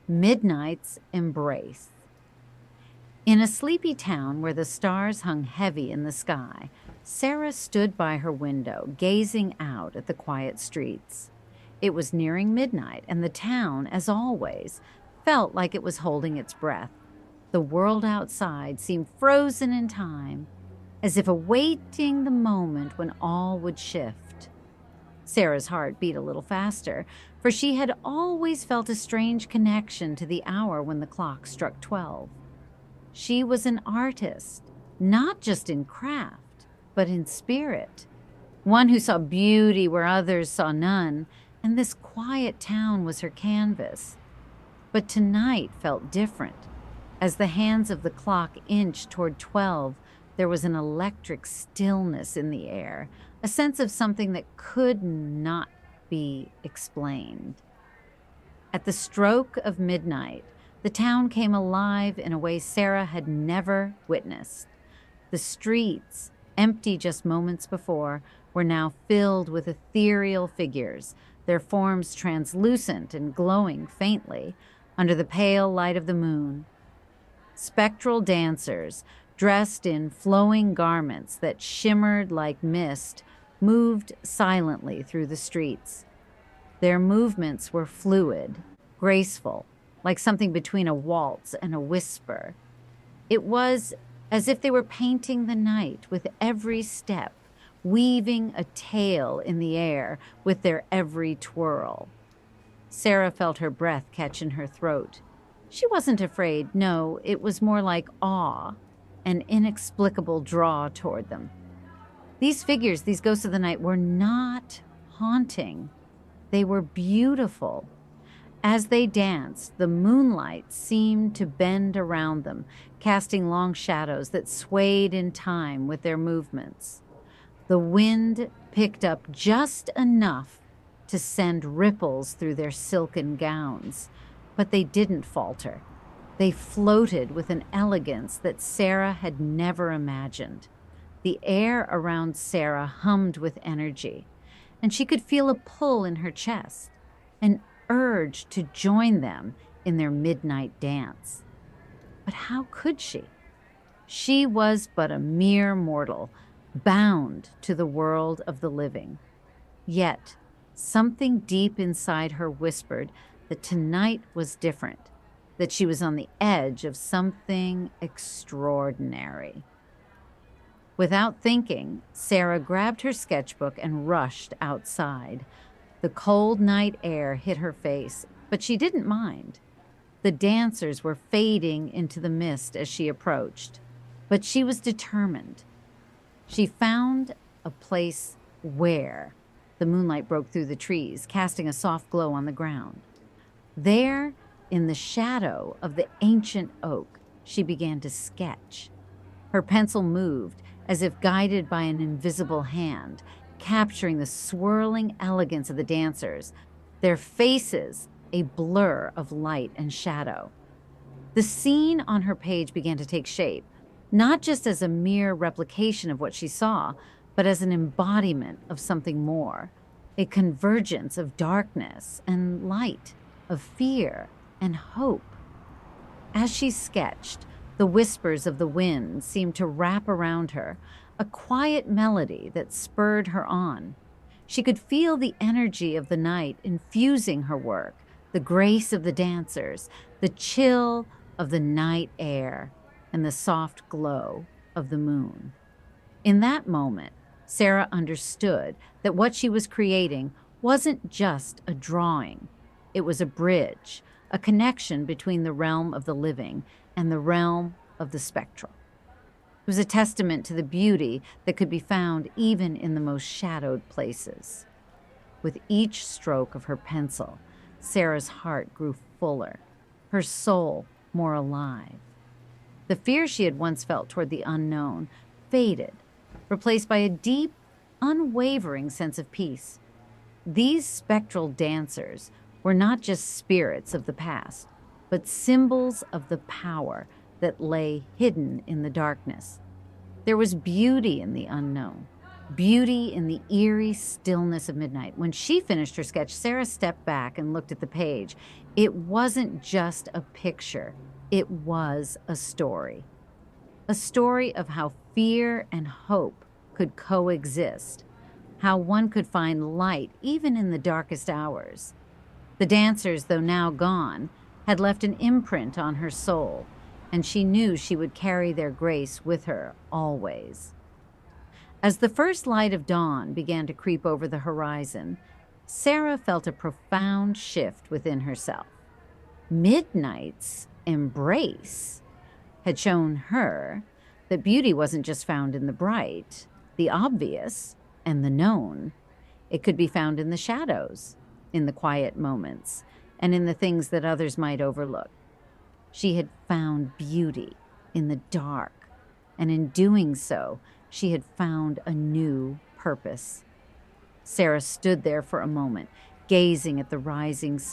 Midnight's Embrace. In a sleepy town where the stars hung heavy in the sky, Sarah stood by her window, gazing out at the quiet streets. It was nearing midnight, and the town, as always, felt like it was holding its breath. The world outside seemed frozen in time, as if awaiting the moment when all would shift. Sarah's heart beat a little faster, for she had always felt a strange connection to the hour when the clock struck 12. She was an artist, not just in craft, but in spirit, one who saw beauty where others saw none, and this quiet town was her canvas. But tonight felt different. As the hands of the clock inched toward 12, there was an electric stillness in the air, a sense of something that could not be explained. At the stroke of midnight, the town came alive in a way Sarah had never witnessed. The streets, empty just moments before, were now filled with ethereal figures, their forms translucent and glowing faintly under the pale light of the moon. Spectral dancers, dressed in flowing garments that shimmered like mist, moved silently through the streets. Their movements were fluid, graceful, like something between a waltz and a whisper. It was as if they were painting the night with every step, weaving a tale in the air with their every twirl. Sarah felt her breath catch in her throat. She wasn't afraid, no, it was more like awe, an inexplicable draw toward them. These figures, these ghosts of the night, were not haunting. They were beautiful. As they danced, the moonlight seemed to bend around them, casting long shadows that swayed in time with their movements. The wind picked up just enough to send ripples through their silken gowns, but they didn't falter. They floated with an elegance that Sarah had never imagined. The air around Sarah hummed with energy, and she could feel a pull in her chest, an urge to join them in their midnight dance. But how could she? She was but a mere mortal, bound to the world of the living. Yet, something deep inside her whispered that tonight was different, that she was on the edge of something extraordinary. Without thinking, Sarah grabbed her sketchbook and rushed outside. The cold night air hit her face, but she didn't mind. The dancers were fading into the mist as she approached, but she was determined. She found a place where the moonlight broke through the trees, casting a soft glow on the ground. There, in the shadow of the ancient oak, she began to sketch. Her pencil moved as if guided by an invisible hand, capturing the swirling elegance of the dancers, their faces a blur of light and shadow. The scene on her page began to take shape, not just as a mere replication of what she saw, but as an embodiment of something more, a convergence of darkness and light, of fear and hope. As she sketched, the whispers of the wind seemed to wrap around her, a quiet melody that spurred her on. She could feel the energy of the night infusing her work, the grace of the dancers, the chill of the night air, and the soft glow of the moon. In that moment, Sarah understood that what she was creating wasn't just a drawing. It was a bridge, a connection between the realm of the living and the realm of the spectral. It was a testament to the beauty that could be found even in the most shadowed places. With each stroke of her pencil, Sarah's heart grew fuller, her soul more alive. The fear she had once felt toward the unknown faded, replaced by a deep, unwavering sense of peace. These spectral dancers were not just spirits of the past, but symbols of the power that lay hidden in the darkness. There was beauty in the unknown, beauty in the eerie stillness of midnight. When she finished her sketch, Sarah stepped back and looked at the page. It wasn't just a picture, it was a story. A story of how fear and hope could coexist, how one could find light even in the darkest hours. The dancers, though now gone, had left an imprint on her soul, and she knew she would carry their grace with her always. As the first light of dawn began to creep over the horizon, Sarah felt a profound shift within herself. Midnight's embrace had shown her that beauty wasn't just found in the bright, the obvious, and the known. It could be found in the shadows, in the quiet moments, and in the things that others might overlook. She had found beauty in the dark, and in doing so, she had found a new purpose. Sarah stood there for a moment, gazing at the rising sun.